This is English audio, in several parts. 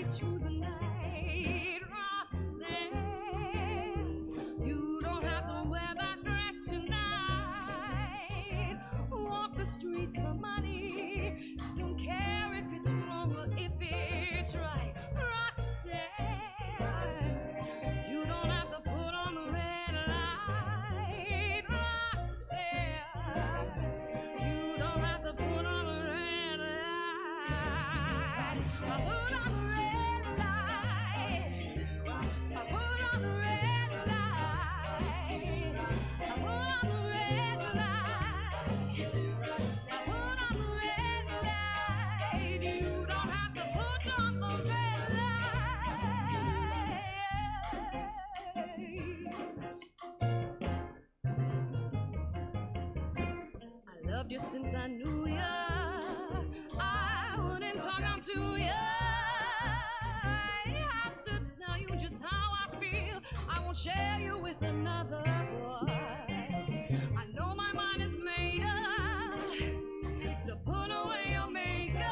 right through the night. Roxanne, you don't have to wear that dress tonight. Walk the streets for money. Don't care if it's wrong or if it's right. Roxanne, you don't have to put on the red light. Roxanne, you don't have to put on the red light. I put on the red light. I put on the red light. I put on the red light. I put on the red light. You don't have to put on the red light. I loved you since I knew ya. I wouldn't talk down to ya. I have to tell you just how I feel. I won't share you with another boy. I know my mind is made up, so put away your makeup.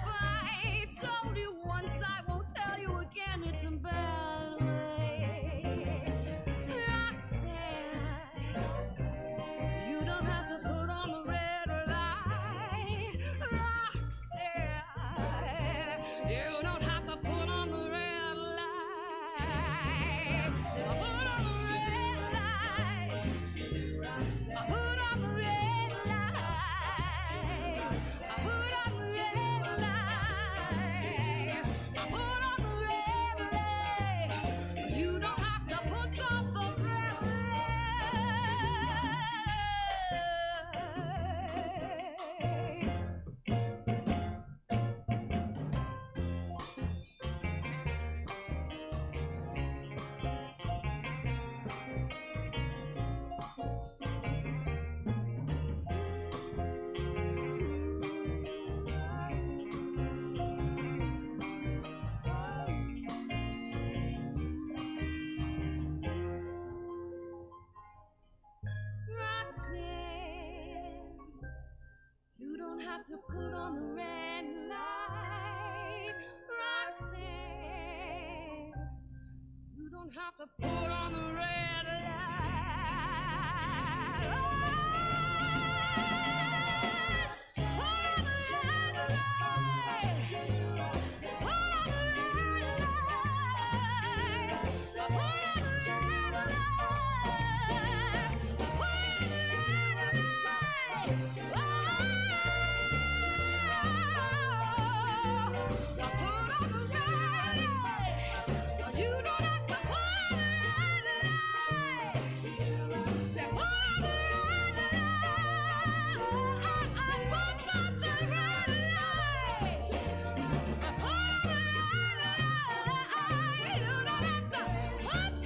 I told you once, I won't tell you again. It's a bad way. Roxanne, you don't have to put on the red light. Roxanne, you don't have to put on the red light. I put on the red light. I put on the red light. I put on the red light. I put on the red light. You don't have to put on the red Roxanne, you don't have to put on the red light. Roxanne, you don't have to put on the red light. Put on the red light. Put on the red light. Put on the red light. Put on the you don't have to put on the red light. Say, put on the red light. I put on the red light. I put on the red light. You don't have to put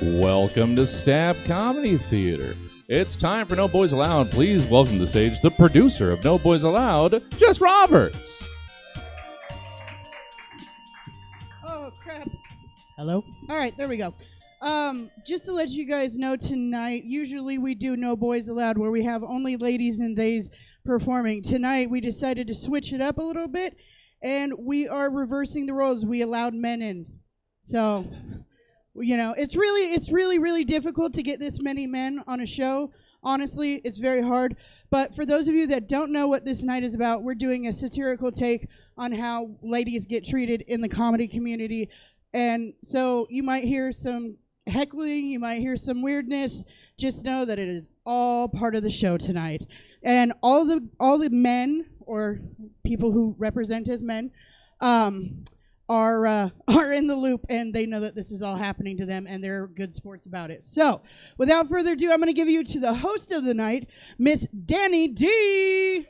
Welcome to Stab Comedy Theater. It's time for No Boyz Allowed. Please welcome to the stage the producer of No Boyz Allowed, Jess Roberts. Oh, crap. Hello? All right, there we go. Just to let you guys know tonight, usually we do No Boyz Allowed where we have only ladies and theys performing. Tonight we decided to switch it up a little bit, and we are reversing the roles. We allowed men in. So, you know, it's really difficult to get this many men on a show. Honestly, it's very hard. But for those of you that don't know what this night is about, we're doing a satirical take on how ladies get treated in the comedy community. And so you might hear some heckling, you might hear some weirdness. Just know that it is all part of the show tonight. And all the men, or people who represent as men, are in the loop, and they know that this is all happening to them, and they're good sports about it. So, without further ado, I'm going to give you to the host of the night, Miss Danny D.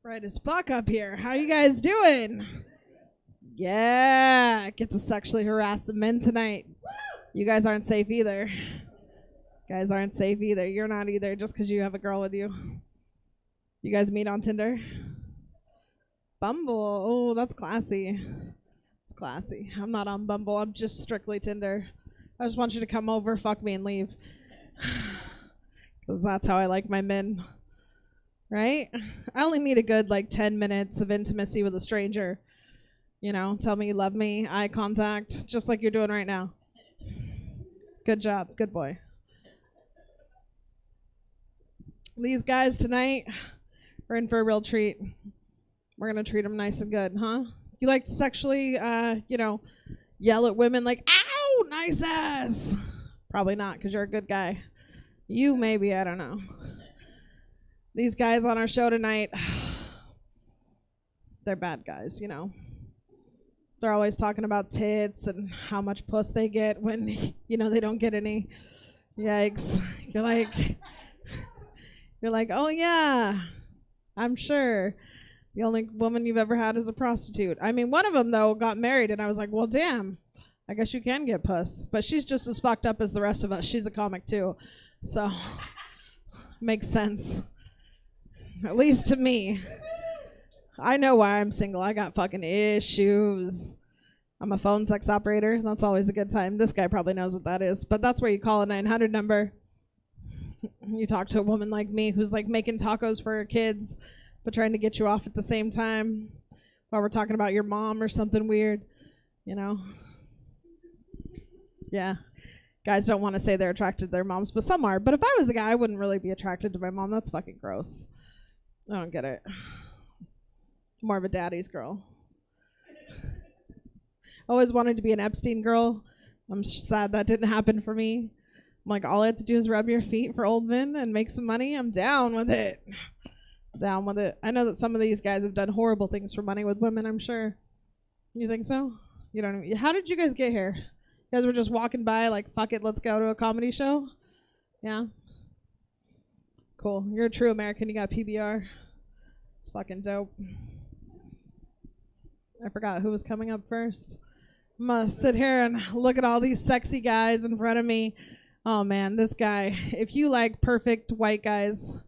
Right as fuck up here. How you guys doing? Yeah, get to sexually harass some men tonight. You guys aren't safe either. Guys aren't safe either. You're not either just because you have a girl with you. You guys meet on Tinder? Bumble. Oh, that's classy. It's classy. I'm not on Bumble. I'm just strictly Tinder. I just want you to come over, fuck me, and leave. Because that's how I like my men. Right? I only need a good, 10 minutes of intimacy with a stranger. You know, tell me you love me, eye contact, just like you're doing right now. Good job. Good boy. These guys tonight are in for a real treat. We're going to treat them nice and good, huh? You like to sexually, yell at women like, ow, nice ass. Probably not, because you're a good guy. You maybe, I don't know. These guys on our show tonight, they're bad guys, you know. They're always talking about tits and how much puss they get when, they don't get any. Yikes. You're like, oh yeah, I'm sure. The only woman you've ever had is a prostitute. I mean, one of them, though, got married, and I was like, well, damn, I guess you can get puss. But she's just as fucked up as the rest of us. She's a comic, too. So, makes sense. At least to me. I know why I'm single. I got fucking issues. I'm a phone sex operator. That's always a good time. This guy probably knows what that is. But that's where you call a 900 number. You talk to a woman like me who's making tacos for her kids, but trying to get you off at the same time while we're talking about your mom or something weird, you know? Yeah. Guys don't want to say they're attracted to their moms, but some are. But if I was a guy, I wouldn't really be attracted to my mom. That's fucking gross. I don't get it. More of a daddy's girl. Always wanted to be an Epstein girl. I'm sad that didn't happen for me. I'm like, all I have to do is rub your feet for old men and make some money. I'm down with it. Down with it. I know that some of these guys have done horrible things for money with women, I'm sure. You think so? You don't even, how did you guys get here? You guys were just walking by like, fuck it, let's go to a comedy show? Yeah? Cool. You're a true American. You got PBR. It's fucking dope. I forgot who was coming up first. I'm gonna sit here and look at all these sexy guys in front of me. Oh man, this guy. If you like perfect white guys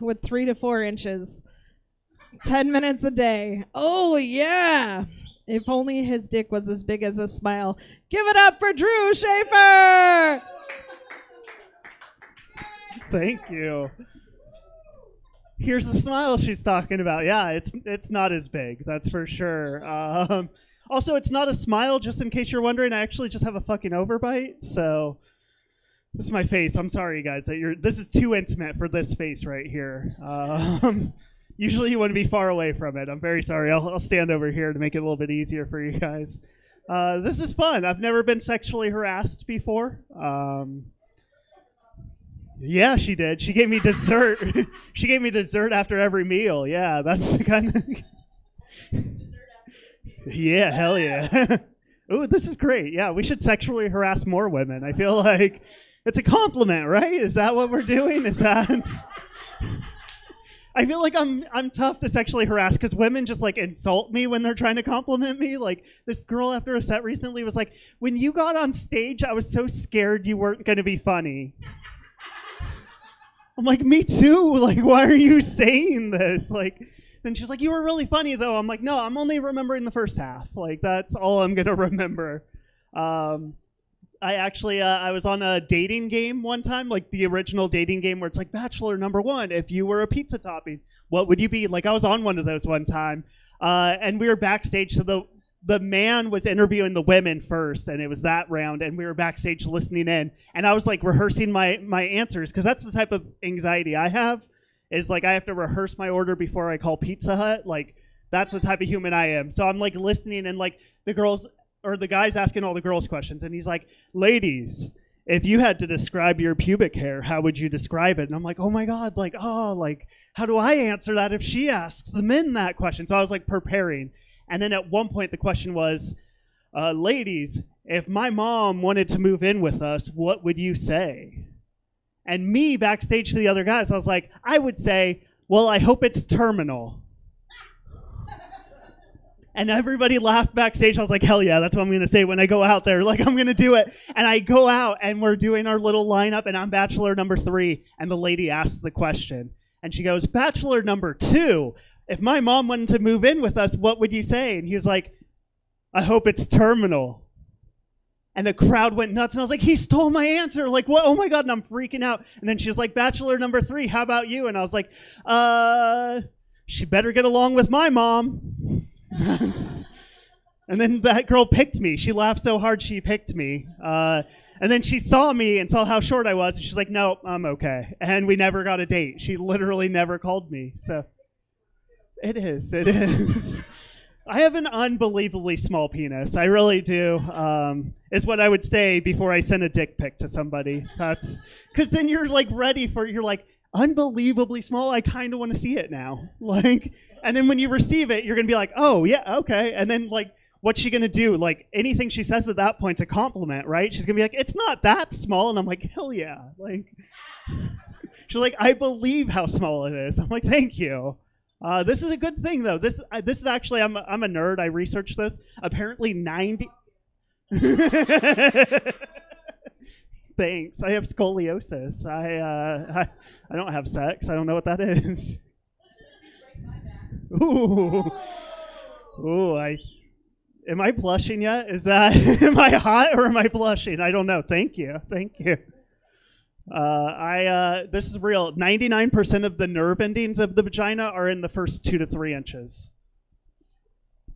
with 3 to 4 inches, 10 minutes a day. Oh yeah. If only his dick was as big as a smile. Give it up for Drew Schaefer. Thank you. Here's the smile she's talking about. Yeah, it's not as big, that's for sure. Also, it's not a smile, just in case you're wondering. I actually just have a fucking overbite, so this is my face. I'm sorry, guys. This is too intimate for this face right here. Usually you want to be far away from it. I'm very sorry. I'll stand over here to make it a little bit easier for you guys. This is fun. I've never been sexually harassed before. Yeah, she did. She gave me dessert. She gave me dessert after every meal. Yeah, that's the kind of... Yeah, hell yeah. Ooh, this is great. Yeah, we should sexually harass more women. I feel like it's a compliment, right? Is that what we're doing? Is that... I feel like I'm tough to sexually harass because women just like insult me when they're trying to compliment me. Like this girl after a set recently was like, when you got on stage, I was so scared you weren't going to be funny. I'm like, me too. Like, why are you saying this? Like, then she's like, you were really funny though. I'm like, no, I'm only remembering the first half. Like, that's all I'm going to remember. I actually, I was on a dating game one time, like the original dating game where it's like Bachelor #1, if you were a pizza topping, what would you be? Like I was on one of those one time, and we were backstage, so the man was interviewing the women first, and it was that round, and we were backstage listening in, and I was like rehearsing my answers, because that's the type of anxiety I have, is like I have to rehearse my order before I call Pizza Hut, like that's the type of human I am. So I'm like listening, and like the girls, or the guy's asking all the girls questions, and he's like, ladies, if you had to describe your pubic hair, how would you describe it? And I'm like, oh my God, like, oh, like, how do I answer that if she asks the men that question? So I was like preparing. And then at one point the question was, ladies, if my mom wanted to move in with us, what would you say? And me backstage to the other guys, I was like, I would say, well, I hope it's terminal. And everybody laughed backstage. I was like, hell yeah, that's what I'm going to say when I go out there. Like, I'm going to do it. And I go out, and we're doing our little lineup, and I'm Bachelor #3. And the lady asks the question. And she goes, Bachelor #2, if my mom wanted to move in with us, what would you say? And he was like, I hope it's terminal. And the crowd went nuts. And I was like, he stole my answer. Like, what? Oh, my God. And I'm freaking out. And then she was like, Bachelor #3, how about you? And I was like, she better get along with my mom. And then that girl picked me. She laughed so hard she picked me. And then she saw me and saw how short I was, and she's like, no, I'm okay. And we never got a date. She literally never called me. So it is. I have an unbelievably small penis. I really do. Is what I would say before I send a dick pic to somebody. That's because then you're like ready for, you're like, unbelievably small, I kind of want to see it now. Like, and then when you receive it, you're going to be like, oh, yeah, okay. And then, like, what's she going to do? Like, anything she says at that point's a compliment, right? She's going to be like, it's not that small. And I'm like, hell yeah. Like, she's like, I believe how small it is. I'm like, thank you. This is a good thing, though. This is actually, I'm a nerd. I researched this. Apparently 90... Thanks. I have scoliosis. I don't have sex. I don't know what that is. Ooh. Am I blushing yet? Is that, am I hot or am I blushing? I don't know. Thank you. This is real. 99% of the nerve endings of the vagina are in the first 2 to 3 inches.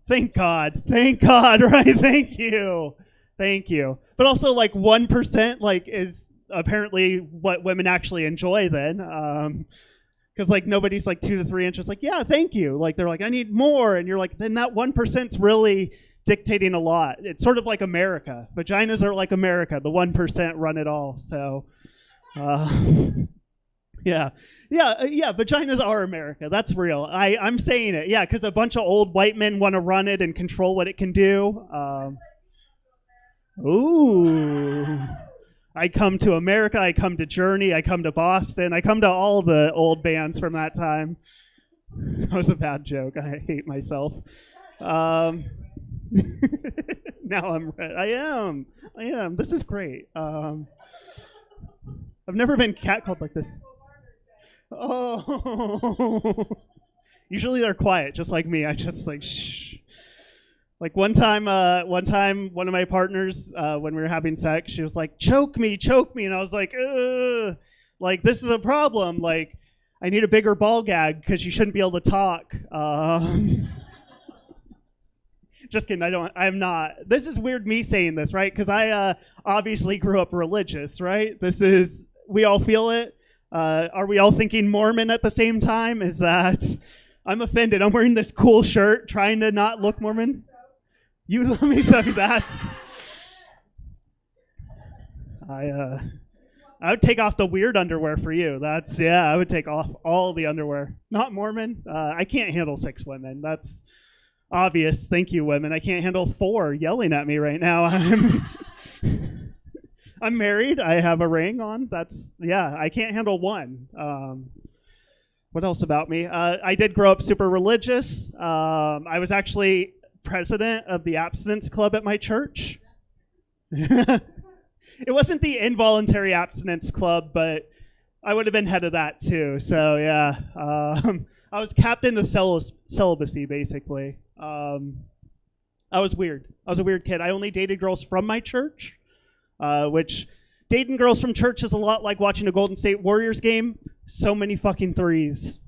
Thank God, right? Thank you. But also, like, 1%, like, is apparently what women actually enjoy then. Because, like, nobody's, like, 2 to 3 inches like, yeah, thank you. Like, they're like, I need more. And you're like, then that 1%'s really dictating a lot. It's sort of like America. Vaginas are like America. The 1% run it all. So, yeah, vaginas are America. That's real. I'm saying it. Yeah, because a bunch of old white men want to run it and control what it can do. Ooh. I come to America, I come to Journey, I come to Boston, I come to all the old bands from that time. That was a bad joke. I hate myself. Now I'm ready. I am. This is great. I've never been catcalled like this. Oh. Usually they're quiet, just like me. I just like, shh. Like one time, one of my partners, when we were having sex, she was like, choke me. And I was like, ugh. Like, this is a problem. Like, I need a bigger ball gag because you shouldn't be able to talk. Just kidding, I'm not. This is weird me saying this, right? Because I obviously grew up religious, right? We all feel it. Are we all thinking Mormon at the same time? I'm offended. I'm wearing this cool shirt trying to not look Mormon. You let me say that's... I would take off the weird underwear for you. I would take off all the underwear. Not Mormon. I can't handle 6 women. That's obvious. Thank you, women. I can't handle 4 yelling at me right now. I'm married. I have a ring on. I can't handle 1. What else about me? I did grow up super religious. I was actually president of the abstinence club at my church. It wasn't the involuntary abstinence club, but I would have been head of that too. So yeah, I was captain of celibacy basically. I was weird. I was a weird kid. I only dated girls from my church, which dating girls from church is a lot like watching a Golden State Warriors game. So many fucking threes.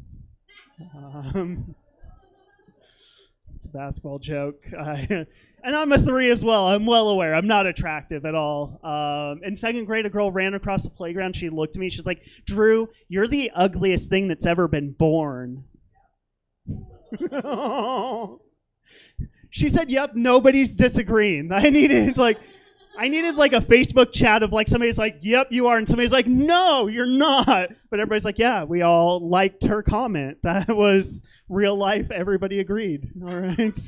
It's a basketball joke. And I'm a 3 as well. I'm well aware. I'm not attractive at all. In second grade, a girl ran across the playground. She looked at me. She's like, Drew, you're the ugliest thing that's ever been born. She said, yep, nobody's disagreeing. I needed like a Facebook chat of like somebody's like, yep, you are. And somebody's like, no, you're not. But everybody's like, yeah, we all liked her comment. That was real life. Everybody agreed. All right.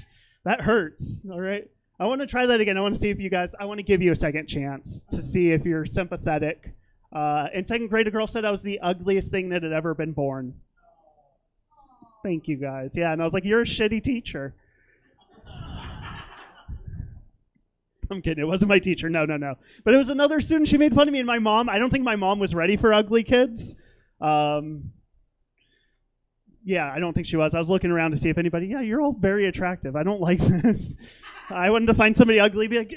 That hurts. All right. I want to try that again. I want to see if I want to give you a second chance to see if you're sympathetic. In second grade, a girl said I was the ugliest thing that had ever been born. Thank you guys. Yeah. And I was like, you're a shitty teacher. I'm kidding. It wasn't my teacher. No. But it was another student. She made fun of me. And my mom, I don't think my mom was ready for ugly kids. Yeah, I don't think she was. I was looking around to see if anybody, yeah, you're all very attractive. I don't like this. I wanted to find somebody ugly, be like,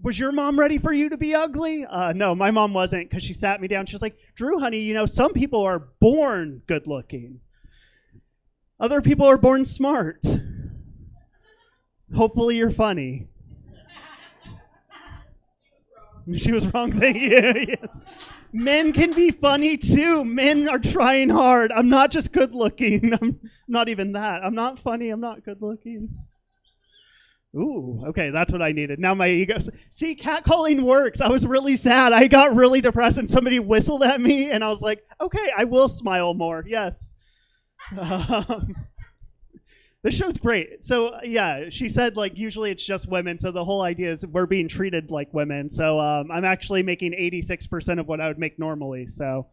was your mom ready for you to be ugly? No, my mom wasn't, because she sat me down. She was like, Drew, honey, some people are born good looking. Other people are born smart. Hopefully you're funny. She was wrong. Thank you. Yes. Men can be funny too. Men are trying hard. I'm not just good looking. I'm not even that. I'm not funny. I'm not good looking. Ooh, okay, that's what I needed. Now my ego. See, catcalling works. I was really sad. I got really depressed and somebody whistled at me and I was like, okay, I will smile more. Yes. This show's great. So yeah, she said like usually it's just women. So the whole idea is we're being treated like women. So I'm actually making 86% of what I would make normally. So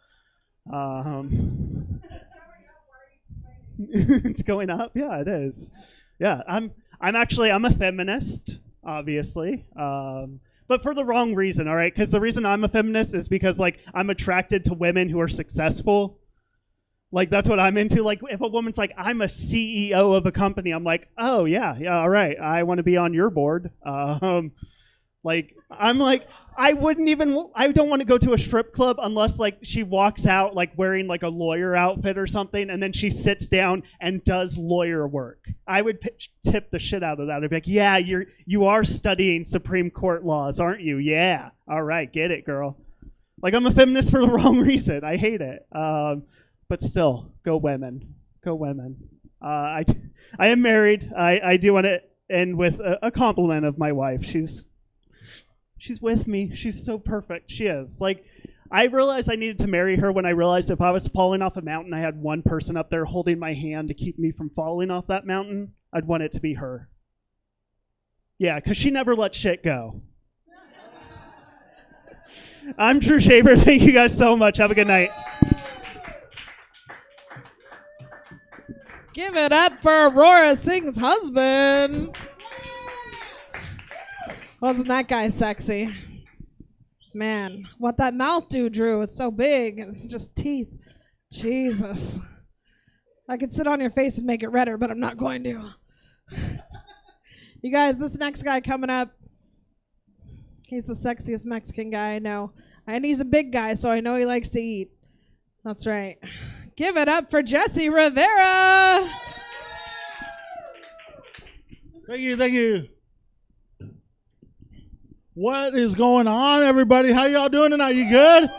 it's going up. Yeah, it is. Yeah, I'm a feminist, obviously. But for the wrong reason, all right? Because the reason I'm a feminist is because like I'm attracted to women who are successful. Like, that's what I'm into. Like, if a woman's like, I'm a CEO of a company, I'm like, oh, yeah, all right. I want to be on your board. I'm like, I don't want to go to a strip club unless, like, she walks out, like, wearing, like, a lawyer outfit or something, and then she sits down and does lawyer work. I would tip the shit out of that. I'd be like, yeah, you are studying Supreme Court laws, aren't you? Yeah. All right, get it, girl. Like, I'm a feminist for the wrong reason. I hate it. But still, go women. Go women. I am married. I do want to end with a compliment of my wife. She's with me. She's so perfect. She is. Like, I realized I needed to marry her when I realized if I was falling off a mountain, I had one person up there holding my hand to keep me from falling off that mountain. I'd want it to be her. Yeah, because she never lets shit go. I'm Drew Shaver. Thank you guys so much. Have a good night. Give it up for Aurora Singh's husband. Wasn't that guy sexy? Man, what that mouth do, Drew? It's so big. It's just teeth. Jesus. I could sit on your face and make it redder, but I'm not going to. You guys, this next guy coming up, he's the sexiest Mexican guy I know. And he's a big guy, so I know he likes to eat. That's right. Give it up for Jesse Rivera. Thank you. What is going on, everybody? How y'all doing tonight? You good?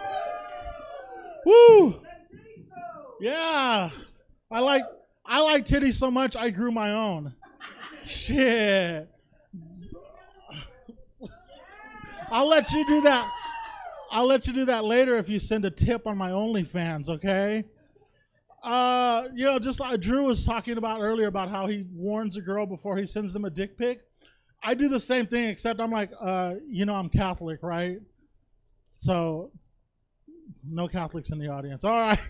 Woo! Yeah. I like titties so much I grew my own. Shit. I'll let you do that. I'll let you do that later if you send a tip on my OnlyFans, okay? Just like Drew was talking about earlier about how he warns a girl before he sends them a dick pic. I do the same thing, except I'm like, I'm Catholic, right? So, no Catholics in the audience. All right.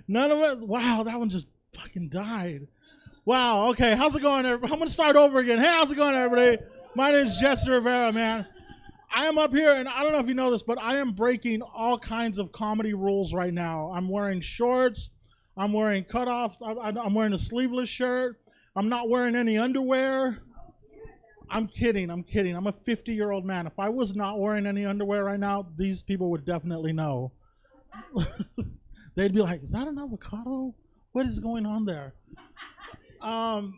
None of it. Wow, that one just fucking died. Wow. Okay, how's it going, everybody? I'm gonna start over again. Hey, how's it going, everybody? My name's Jesse Rivera, man. I am up here, and I don't know if you know this, but I am breaking all kinds of comedy rules right now. I'm wearing shorts. I'm wearing cutoff. I'm wearing a sleeveless shirt. I'm not wearing any underwear. I'm kidding. I'm kidding. I'm a 50-year-old man. If I was not wearing any underwear right now, these people would definitely know. They'd be like, "Is that an avocado? What is going on there?" Because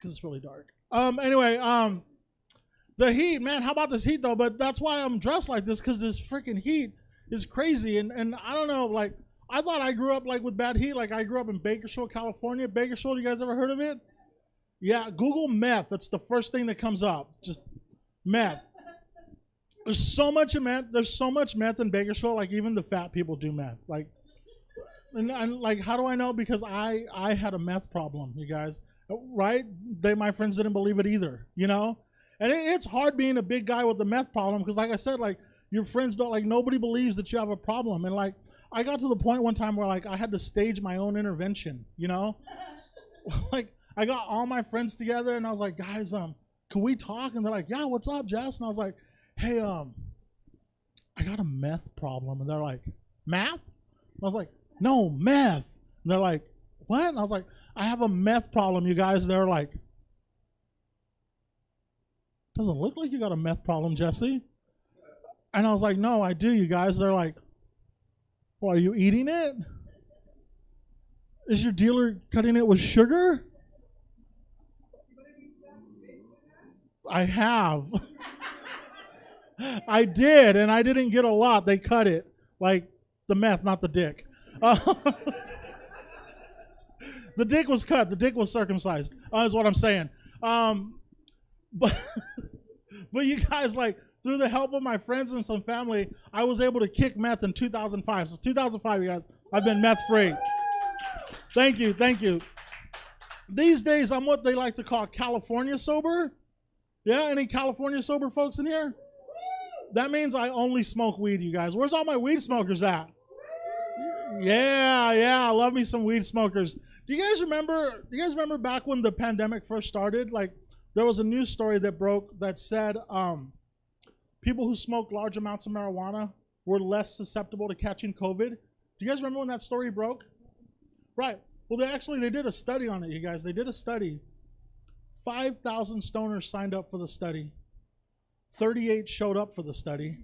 it's really dark. Anyway, the heat, man. How about this heat though? But that's why I'm dressed like this, because this freaking heat is crazy. And I don't know, like, I thought I grew up like with bad heat. Like, I grew up in Bakersfield, California. Bakersfield, you guys ever heard of it? Yeah, Google meth. That's the first thing that comes up. Just meth. There's so much meth. There's so much meth in Bakersfield. Like, even the fat people do meth. Like, and like, how do I know? Because I had a meth problem, you guys. Right? My friends didn't believe it either. You know. And it's hard being a big guy with a meth problem, because, like I said, like, your friends don't, like, nobody believes that you have a problem. And, like, I got to the point one time where, like, I had to stage my own intervention, you know? Like, I got all my friends together, and I was like, "Guys, can we talk?" And they're like, "Yeah, what's up, Jess?" And I was like, "Hey, I got a meth problem." And they're like, "Math?" And I was like, "No, meth." And they're like, "What?" And I was like, "I have a meth problem, you guys." They're like, "Doesn't look like you got a meth problem, Jesse." And I was like, "No, I do, you guys." They're like, "Well, are you eating it? Is your dealer cutting it with sugar?" I have. I did, and I didn't get a lot. They cut it. Like, the meth, not the dick. The dick was cut. The dick was circumcised, is what I'm saying. But you guys, like, through the help of my friends and some family, I was able to kick meth in 2005. So 2005, you guys, I've been meth free. Thank you, thank you. These days, I'm what they like to call California sober. Yeah, any California sober folks in here? That means I only smoke weed, you guys. Where's all my weed smokers at? Yeah, I love me some weed smokers. Do you guys remember back when the pandemic first started? Like, there was a news story that broke that said people who smoke large amounts of marijuana were less susceptible to catching COVID. Do you guys remember when that story broke? Right. Well, they did a study on it, you guys. They did a study. 5,000 stoners signed up for the study. 38 showed up for the study.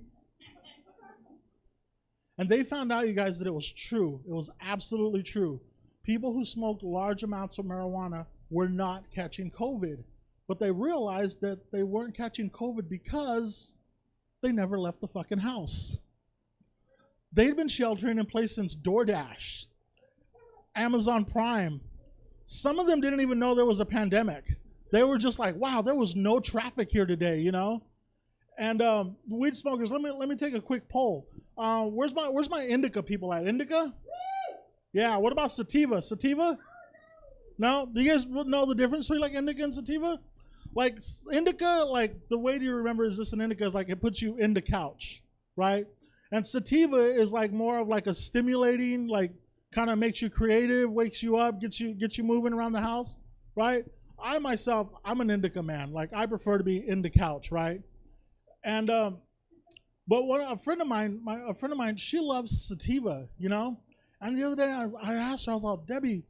And they found out, you guys, that it was true. It was absolutely true. People who smoked large amounts of marijuana were not catching COVID. But they realized that they weren't catching COVID because they never left the fucking house. They'd been sheltering in place since DoorDash, Amazon Prime. Some of them didn't even know there was a pandemic. They were just like, "Wow, there was no traffic here today," you know? And weed smokers, let me take a quick poll. Where's my indica people at? Indica? Yeah, what about sativa? Sativa? No? Do you guys know the difference between, like, indica and sativa? Like, indica, like, the way to remember is this: an indica is like, it puts you in the couch, right? And sativa is like more of like a stimulating, like, kind of makes you creative, wakes you up, gets you moving around the house, right? I myself, I'm an indica man. Like, I prefer to be in the couch, right? And but a friend of mine, she loves sativa, you know. And the other day I asked her, I was like, "Debbie,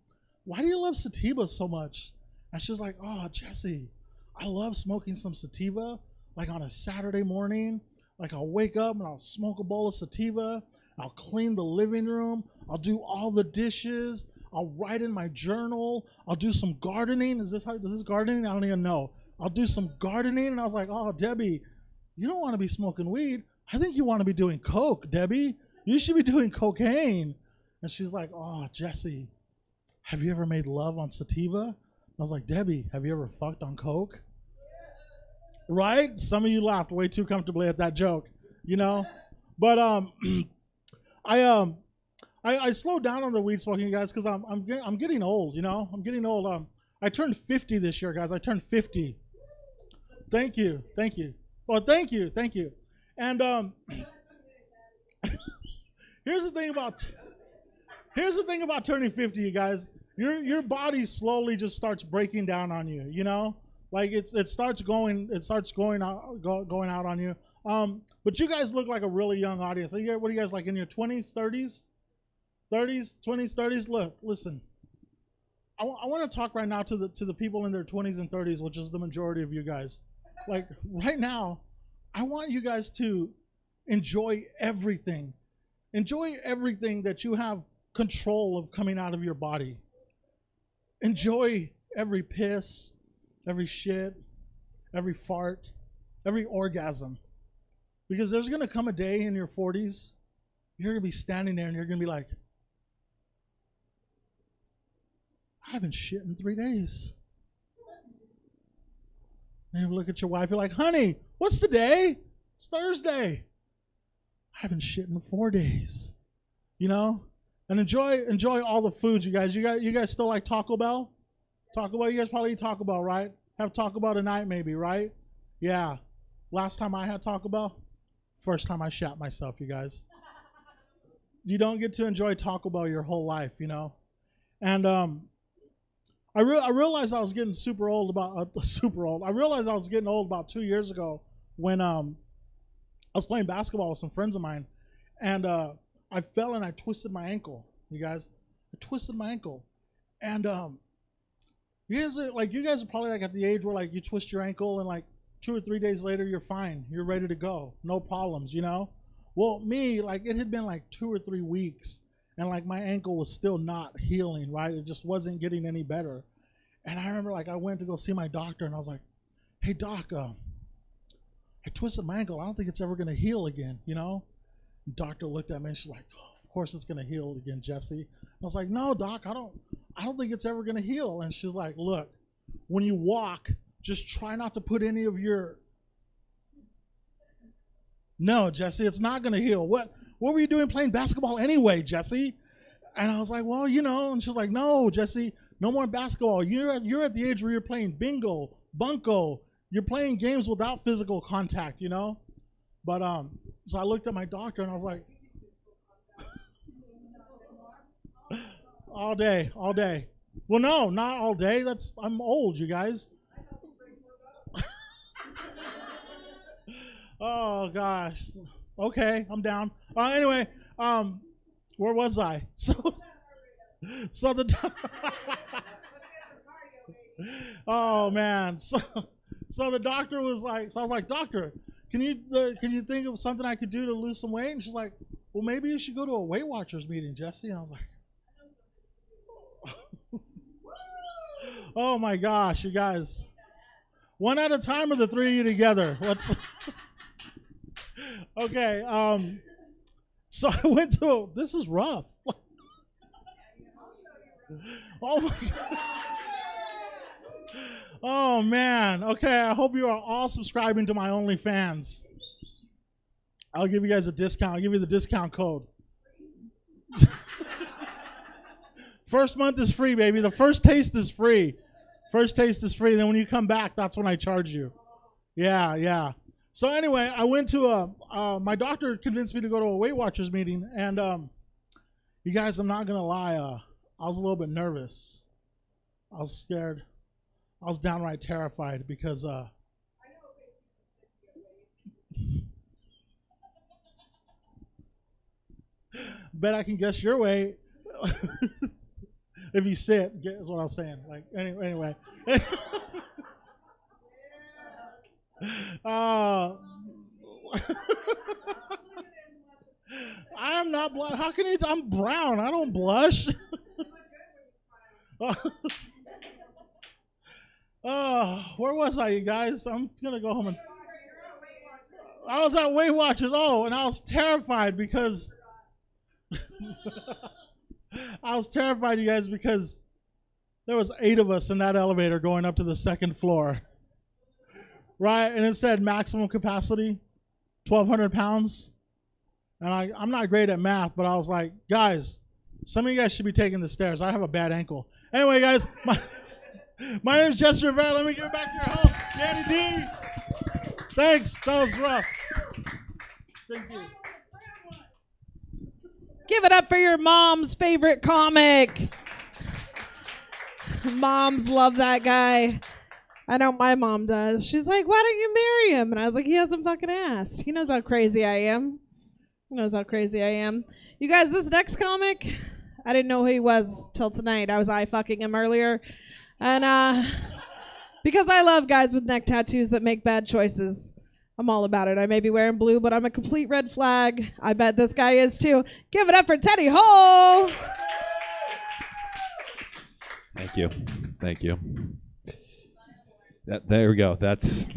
why do you love sativa so much?" And she's like, "Oh, Jesse, I love smoking some sativa, like on a Saturday morning. Like, I'll wake up and I'll smoke a bowl of sativa. I'll clean the living room. I'll do all the dishes. I'll write in my journal. I'll do some gardening." Is this gardening? I don't even know. "I'll do some gardening." And I was like, "Oh, Debbie, you don't want to be smoking weed. I think you want to be doing coke, Debbie. You should be doing cocaine." And she's like, "Oh, Jesse, have you ever made love on sativa?" And I was like, "Debbie, have you ever fucked on coke?" Right? Some of you laughed way too comfortably at that joke, you know? But I slowed down on the weed smoking, you guys, because I'm getting old, you know? I'm getting old. I turned 50 this year, guys. I turned 50. Thank you. Well, thank you. And here's the thing Here's the thing about turning 50, you guys. Your body slowly just starts breaking down on you. You know, like it starts going out on you. But you guys look like a really young audience. What are you guys like in your 20s, 30s, 20s, 30s? Look, listen. I want to talk right now to the people in their 20s and 30s, which is the majority of you guys. Like right now, I want you guys to enjoy everything. Enjoy everything that you have control of coming out of your body. Enjoy every piss, every shit, every fart, every orgasm. Because there's going to come a day in your 40s, you're going to be standing there and you're going to be like, I haven't shit in 3 days. And you look at your wife, you're like, honey, what's the day? It's Thursday. I haven't shit in 4 days. You know? And enjoy all the foods, you guys. You guys still like Taco Bell? Taco Bell, you guys probably eat Taco Bell, right? Have Taco Bell tonight maybe, right? Yeah. Last time I had Taco Bell, first time I shat myself, you guys. You don't get to enjoy Taco Bell your whole life, you know? And I realized I was getting super old I realized I was getting old about 2 years ago when I was playing basketball with some friends of mine, and I fell and I twisted my ankle. You guys, I twisted my ankle, and you guys are probably like at the age where like you twist your ankle and like 2 or 3 days later you're fine, you're ready to go, no problems, you know. Well, me, like it had been like 2 or 3 weeks. And like my ankle was still not healing, right? It just wasn't getting any better. And I remember like I went to go see my doctor and I was like, hey doc, I twisted my ankle. I don't think it's ever gonna heal again, you know? And doctor looked at me and she's like, oh, of course it's gonna heal again, Jesse. I was like, no doc, I don't think it's ever gonna heal. And she's like, look, when you walk, just try not to put any of your, no, Jesse, it's not gonna heal. What were you doing playing basketball anyway, Jesse? And I was like, well, you know. And she's like, no, Jesse, no more basketball. You're at the age where you're playing bingo, bunko. You're playing games without physical contact, you know. But so I looked at my doctor and I was like, all day. Well, no, not all day. I'm old, you guys. Oh gosh. Okay, I'm down. Anyway, where was I? So the oh man. So the doctor was like, so I was like, doctor, can you think of something I could do to lose some weight? And she's like, well, maybe you should go to a Weight Watchers meeting, Jesse. And I was like, oh my gosh, you guys. One at a time or the three of you together? What's okay, so I went to this is rough. Oh my God. Oh man. Okay, I hope you are all subscribing to my OnlyFans. I'll give you guys a discount. I'll give you the discount code. First month is free, baby. The first taste is free. First taste is free. Then when you come back, that's when I charge you. Yeah. So anyway, I went to my doctor convinced me to go to a Weight Watchers meeting, and you guys, I'm not gonna lie, I was a little bit nervous. I was scared. I was downright terrified because bet I can guess your weight if you sit. Is what I was saying. Like anyway. I'm not blush. How can you? I'm brown. I don't blush. Where was I, you guys? I'm gonna go home and. I was at Weight Watchers. Oh, and I was terrified because. I was terrified, you guys, because there was 8 of us in that elevator going up to the 2nd floor. Right, and it said maximum capacity, 1,200 pounds. And I'm not great at math, but I was like, guys, some of you guys should be taking the stairs. I have a bad ankle. Anyway, guys, my name is Jesse Rivera. Let me give it back to your host, Danny D. Thanks. That was rough. Thank you. Give Give it up for your mom's favorite comic. Moms love that guy. I know my mom does. She's like, why don't you marry him? And I was like, he hasn't fucking asked. He knows how crazy I am. He knows how crazy I am. You guys, this next comic, I didn't know who he was till tonight. I was eye-fucking him earlier. And because I love guys with neck tattoos that make bad choices, I'm all about it. I may be wearing blue, but I'm a complete red flag. I bet this guy is too. Give it up for Teddy Ho! Thank you. Thank you. There we go. This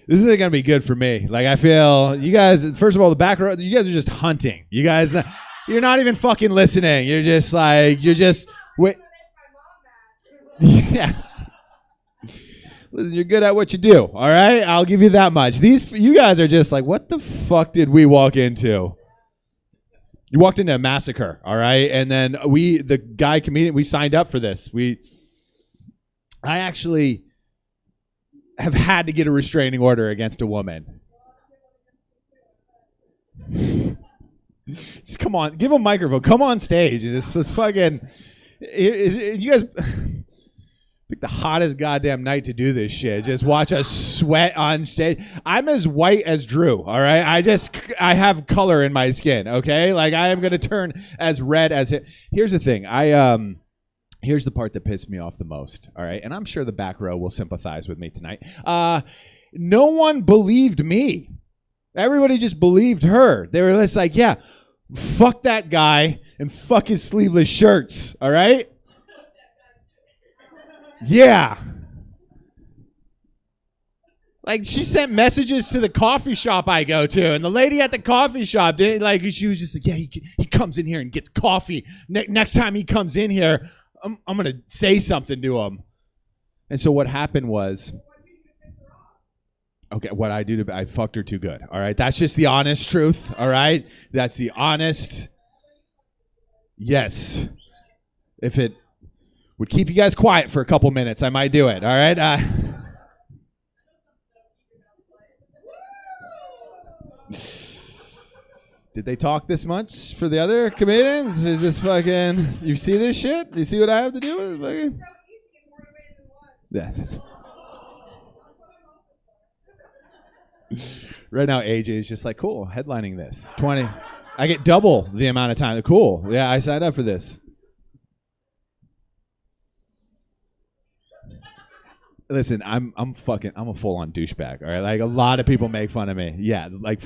isn't going to be good for me. Like, I feel you guys, first of all, the back row, you guys are just hunting. You guys, you're not even fucking listening. You're just wait. Yeah. Listen, you're good at what you do. All right. I'll give you that much. You guys are just like, what the fuck did we walk into? You walked into a massacre. All right. And then the guy comedian, we signed up for this. I actually have had to get a restraining order against a woman. Just come on, give him a microphone. Come on stage. This is fucking. You guys pick the hottest goddamn night to do this shit. Just watch us sweat on stage. I'm as white as Drew. All right, I have color in my skin. Okay, like I am gonna turn as red as it. Here's the thing. Here's the part that pissed me off the most, all right? And I'm sure the back row will sympathize with me tonight. No one believed me. Everybody just believed her. They were just like, yeah, fuck that guy and fuck his sleeveless shirts, all right? Yeah. Like, she sent messages to the coffee shop I go to, and the lady at the coffee shop, she was just like, yeah, he comes in here and gets coffee. Next time he comes in here, I'm going to say something to him. And so what happened was, okay, what I do, I fucked her too good. All right. That's just the honest truth. All right. That's the honest. Yes. If it would keep you guys quiet for a couple minutes, I might do it. All right. Did they talk this much for the other comedians? Is this fucking... You see this shit? You see what I have to do with it? Fucking... Yeah. Right now, AJ is just like, cool, headlining this. 20. I get double the amount of time. Cool. Yeah, I signed up for this. Listen, I'm a full-on douchebag, all right? Like, a lot of people make fun of me. Yeah, like,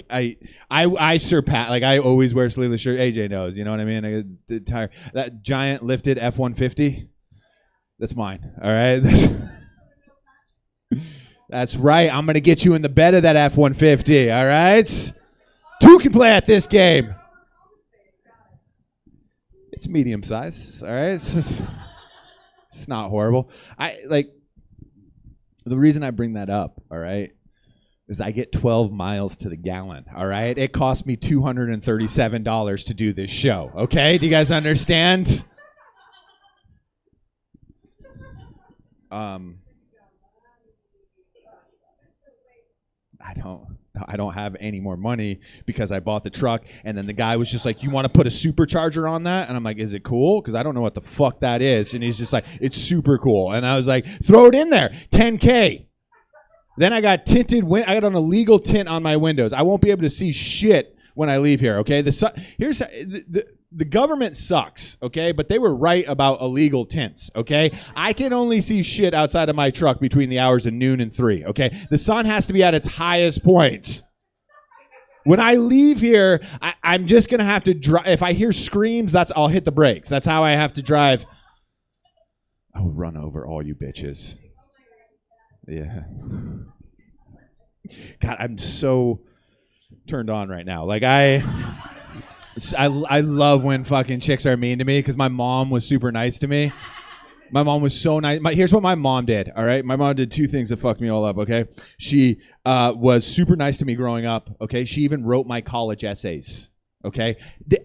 I surpass, like, I always wear sleeveless shirt. AJ knows, you know what I mean? I get the tire. That giant lifted F-150, that's mine, all right? That's right. I'm going to get you in the bed of that F-150, all right? Two can play at this game. It's medium size, all right? It's not horrible. The reason I bring that up, all right, is I get 12 miles to the gallon, all right? It cost me $237 to do this show, okay? Do you guys understand? I don't have any more money because I bought the truck, and then the guy was just like, you want to put a supercharger on that? And I'm like, is it cool? Because I don't know what the fuck that is. And he's just like, it's super cool. And I was like, throw it in there, $10K. Then I got I got an illegal tint on my windows. I won't be able to see shit when I leave here, okay? The government sucks, okay? But they were right about illegal tints, okay? I can only see shit outside of my truck between the hours of noon and 3, okay? The sun has to be at its highest point. When I leave here, I'm just going to have to drive. If I hear screams, I'll hit the brakes. That's how I have to drive. I will run over all you bitches. Yeah. God, I'm so turned on right now. Like, I love when fucking chicks are mean to me because my mom was super nice to me. My mom was so nice. Here's what my mom did, all right? My mom did two things that fucked me all up, okay? She was super nice to me growing up, okay? She even wrote my college essays, okay?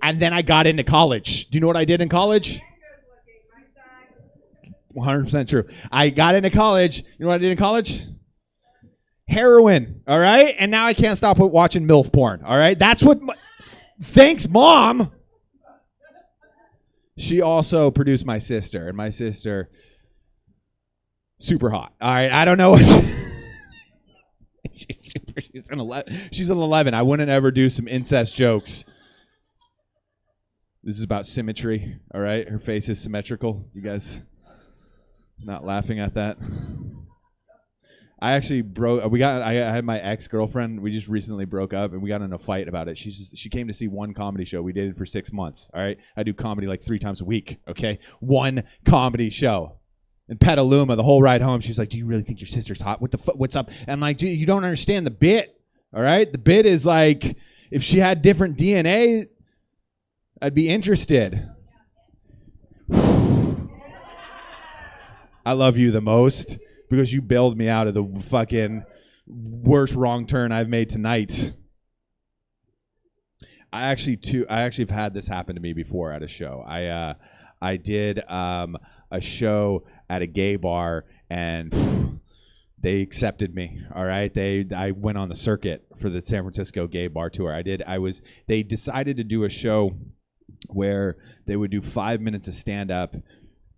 And then I got into college. Do you know what I did in college? 100% true. I got into college. You know what I did in college? Heroin, all right? And now I can't stop watching MILF porn, all right? That's what... Thanks, Mom. She also produced my sister, and my sister, super hot. All right, I don't know what. She's an 11. I wouldn't ever do some incest jokes. This is about symmetry. All right, her face is symmetrical. You guys not laughing at that? I actually I had my ex-girlfriend. We just recently broke up, and we got in a fight about it. She came to see one comedy show. We dated for 6 months. All right, I do comedy like 3 times a week. Okay, one comedy show. In Petaluma, the whole ride home, she's like, "Do you really think your sister's hot? What the fuck? What's up?" And I'm like, "Dude, you don't understand the bit. All right, the bit is like, if she had different DNA, I'd be interested." I love you the most because you bailed me out of the fucking worst wrong turn I've made tonight. I actually have had this happen to me before at a show. I did a show at a gay bar, and they accepted me. All right, I went on the circuit for the San Francisco gay bar tour. They decided to do a show where they would do 5 minutes of stand up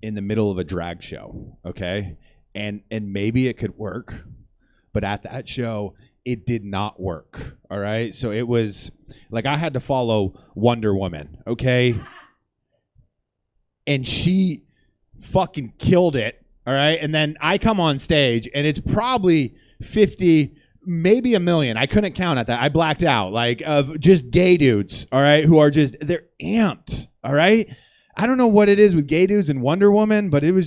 in the middle of a drag show. Okay, and maybe it could work, but at that show it did not work. All right, so it was like I had to follow Wonder Woman. Okay. And she fucking killed it, all right? And then I come on stage, and it's probably 50, maybe 1 million. I couldn't count at that. I blacked out, like, of just gay dudes, all right, who are just, they're amped, all right? I don't know what it is with gay dudes and Wonder Woman, but they were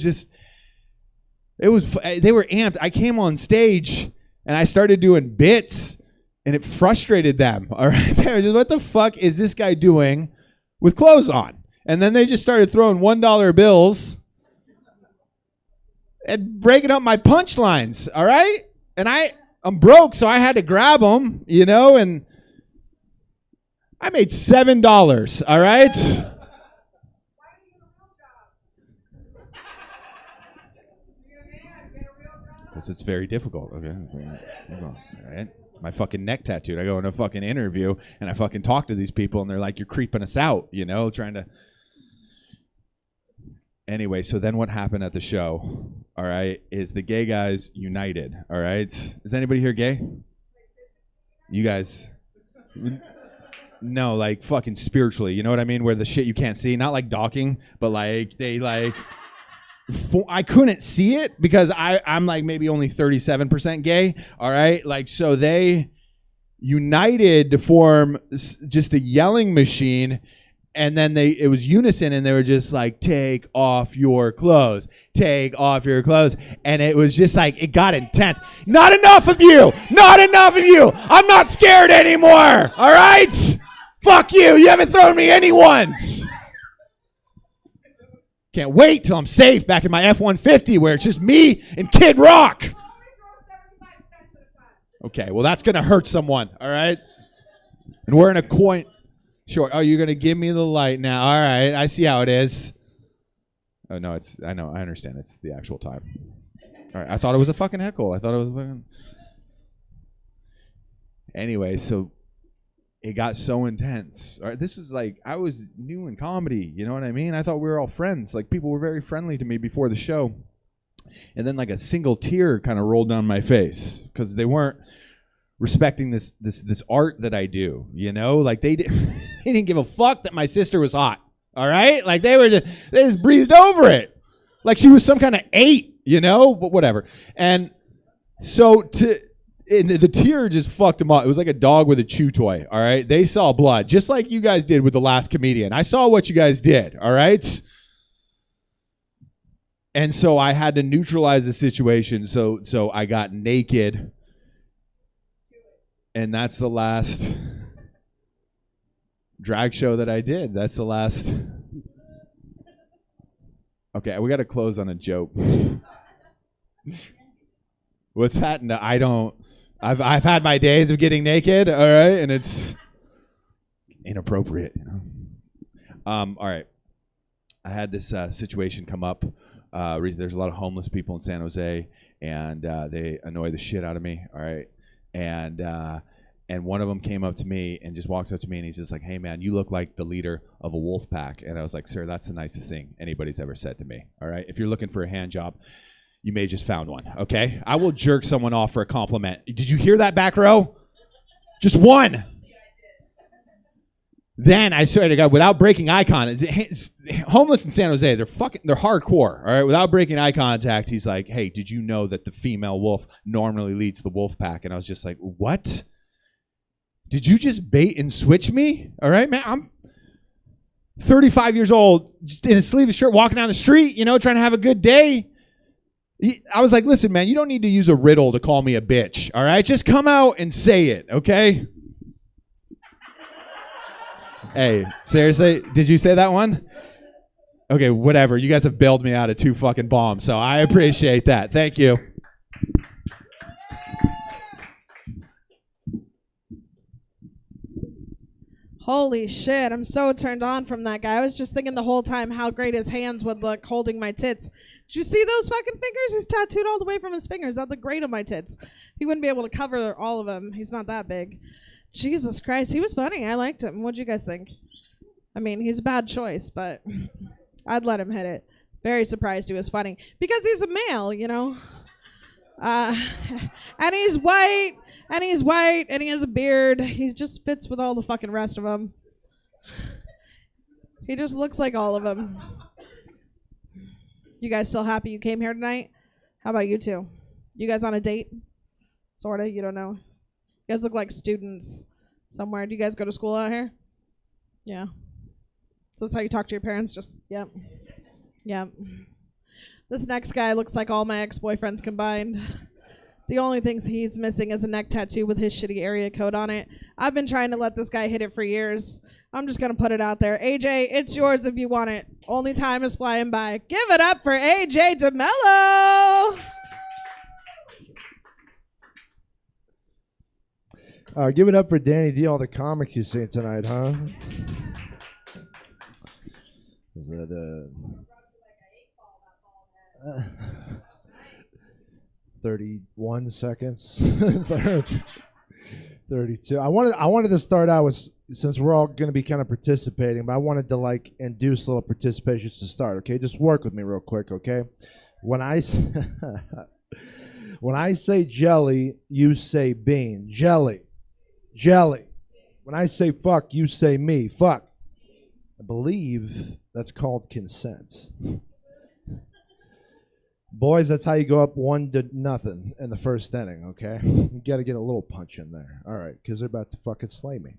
amped. I came on stage, and I started doing bits, and it frustrated them, all right? They were just, what the fuck is this guy doing with clothes on? And then they just started throwing $1 bills and breaking up my punchlines, all right? And I'm broke, so I had to grab them, you know, and I made $7, all right? Because it's very difficult, okay? All right? My fucking neck tattooed. I go in a fucking interview, and I fucking talk to these people, and they're like, "You're creeping us out," you know, trying to... Anyway, so then what happened at the show, all right, is the gay guys united, all right? Is anybody here gay? You guys? No, like fucking spiritually, you know what I mean? Where the shit you can't see, not like docking, but like they like... I couldn't see it because I'm like maybe only 37% gay, all right? Like, so they united to form just a yelling machine. And then it was unison, and they were just like, "Take off your clothes, take off your clothes." And it was just like, it got intense. Not enough of you, not enough of you. I'm not scared anymore, all right? Fuck you, you haven't thrown me any once. Can't wait till I'm safe back in my F-150 where it's just me and Kid Rock. Okay, well, that's going to hurt someone, all right? And we're in a coin... Sure. Oh, you're going to give me the light now. All right. I see how it is. Oh, no, I know. I understand. It's the actual time. All right. I thought it was a fucking heckle. I thought it was a fucking... Anyway, so it got so intense. All right. This was like, I was new in comedy. You know what I mean? I thought we were all friends. Like, people were very friendly to me before the show. And then like a single tear kind of rolled down my face because they weren't respecting this art that I do, you know? Like they didn't give a fuck that my sister was hot. All right? Like they just breezed over it. Like she was some kind of 8, you know? But whatever. And so the tear just fucked them up. It was like a dog with a chew toy, all right? They saw blood, just like you guys did with the last comedian. I saw what you guys did, all right? And so I had to neutralize the situation. So I got naked. And that's the last drag show that I did. That's the last. Okay, we got to close on a joke. What's that? No, I don't. I've had my days of getting naked, all right, and it's inappropriate, you know. All right, I had this situation come up. There's a lot of homeless people in San Jose, and they annoy the shit out of me. All right. And And one of them came up to me and just walks up to me and he's just like, hey, man, you look like the leader of a wolf pack. And I was like, sir, that's the nicest thing anybody's ever said to me. All right. If you're looking for a hand job, you may just found one. Okay. I will jerk someone off for a compliment. Did you hear that, back row? Just one. Then I swear to God, without breaking eye contact, homeless in San Jose, they're hardcore. All right. Without breaking eye contact, he's like, hey, did you know that the female wolf normally leads the wolf pack? And I was just like, what? Did you just bait and switch me? All right, man. I'm 35 years old, just in a sleeveless shirt, walking down the street, trying to have a good day. I was like, listen, man, you don't need to use a riddle to call me a bitch. All right, just come out and say it, okay? Hey, seriously, did you say that one? Okay, whatever. You guys have bailed me out of 2 fucking bombs, so I appreciate that. Thank you. Holy shit, I'm so turned on from that guy. I was just thinking the whole time how great his hands would look holding my tits. Did you see those fucking fingers? He's tattooed all the way from his fingers. That'd look great on my tits. He wouldn't be able to cover all of them. He's not that big. Jesus Christ, he was funny. I liked him. What'd you guys think? I mean, he's a bad choice, but I'd let him hit it. Very surprised he was funny. Because he's a male, and he's white. And he's white, and he has a beard. He just fits with all the fucking rest of them. He just looks like all of them. You guys still happy you came here tonight? How about you two? You guys on a date? Sorta, you don't know. You guys look like students somewhere. Do you guys go to school out here? Yeah. So that's how you talk to your parents? Just, yep. Yep. This next guy looks like all my ex-boyfriends combined. The only things he's missing is a neck tattoo with his shitty area code on it. I've been trying to let this guy hit it for years. I'm just going to put it out there. AJ, it's yours if you want it. Only time is flying by. Give it up for AJ DeMello. Give it up for Danny D, all the comics you seen tonight, huh? Is that 31 seconds? 32. I wanted to start out with, since we're all going to be kind of participating, but I wanted to induce a little participation to start. Okay, just work with me real quick. Okay, when I say jelly, you say bean. Jelly. When I say fuck, you say me. Fuck. I believe that's called consent. Boys, that's how you go up 1-0 in the first inning, okay? You got to get a little punch in there. All right, because they're about to fucking slay me.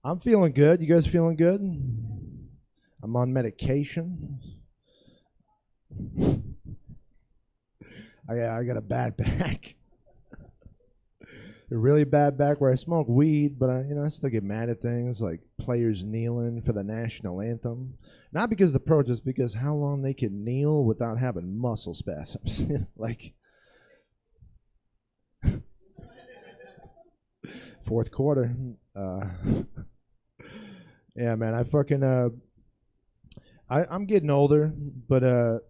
I'm feeling good. You guys feeling good? I'm on medication. I got a bad back. A really bad back where I smoke weed, but I still get mad at things like players kneeling for the national anthem. Not because of the protest, because how long they can kneel without having muscle spasms. Fourth quarter. Yeah, man, I fucking I'm getting older, but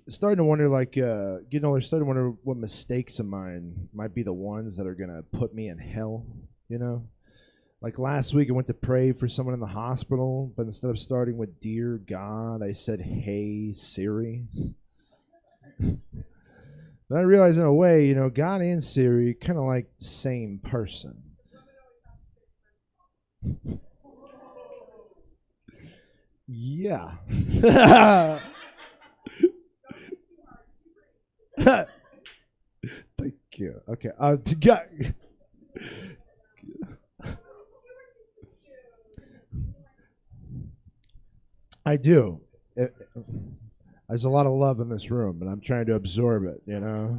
starting to wonder, getting older, starting to wonder what mistakes of mine might be the ones that are gonna put me in hell, Like last week, I went to pray for someone in the hospital, but instead of starting with "Dear God," I said, "Hey Siri." But I realized, in a way, God and Siri kind of like the same person. Yeah. Thank you. Okay. I do. There's a lot of love in this room, and I'm trying to absorb it, Now,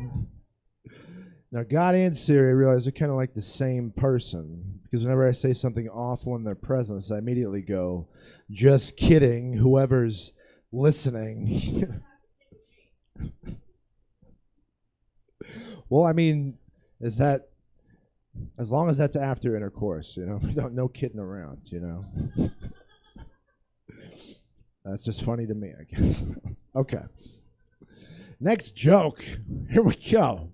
God and Siri, I realize, they're kind of like the same person, because whenever I say something awful in their presence, I immediately go, just kidding, whoever's listening. Well, I mean, is that, as long as that's after intercourse, no kidding around, That's just funny to me, I guess. Okay. Next joke. Here we go.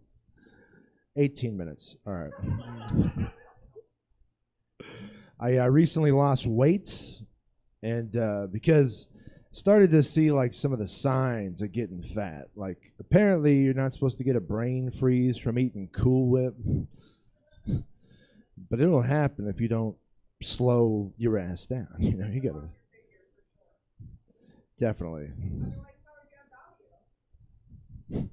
18 minutes. All right. I recently lost weight, and because started to see like some of the signs of getting fat. Like apparently you're not supposed to get a brain freeze from eating Cool Whip, but it'll happen if you don't slow your ass down. You know, you gotta definitely. I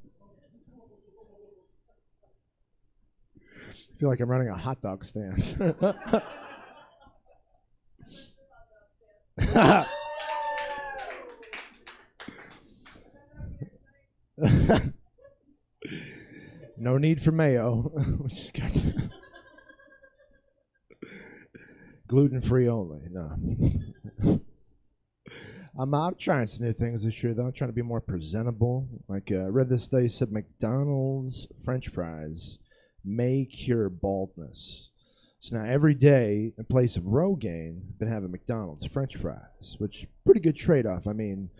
feel like I'm running a hot dog stand. No need for mayo. We just got gluten-free only. No. I'm trying some new things this year, though. I'm trying to be more presentable. Like, I read this study said McDonald's French fries may cure baldness. So now every day, in place of Rogaine, I've been having McDonald's French fries, which pretty good trade-off. I mean,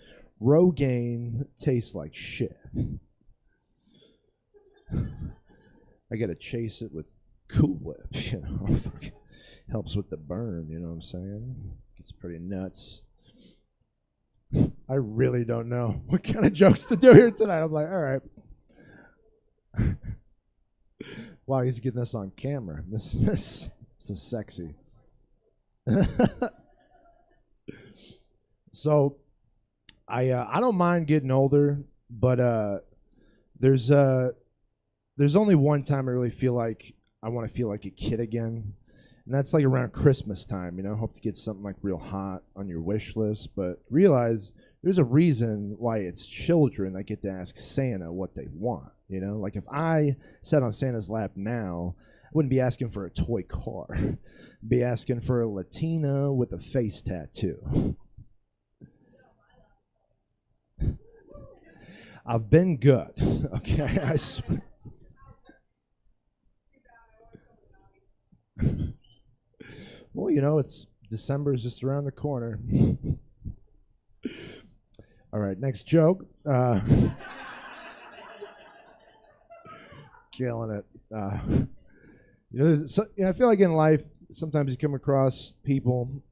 Rogaine tastes like shit. I gotta chase it with Cool Whip, you know. Helps with the burn, you know what I'm saying? Gets pretty nuts. I really don't know what kind of jokes to do here tonight. I'm like, all right. Wow, he's getting this on camera. This is sexy. So, I don't mind getting older, but there's only one time I really feel like I want to feel like a kid again, and that's like around Christmas time. You know, hope to get something like real hot on your wish list, but realize there's a reason why it's children that get to ask Santa what they want. You know, like if I sat on Santa's lap now, I wouldn't be asking for a toy car. I'd be asking for a Latina with a face tattoo. I've been good. Okay, I swear. Well, you know, it's December is just around the corner. All right, next joke. Killing it. I feel like in life, sometimes you come across people,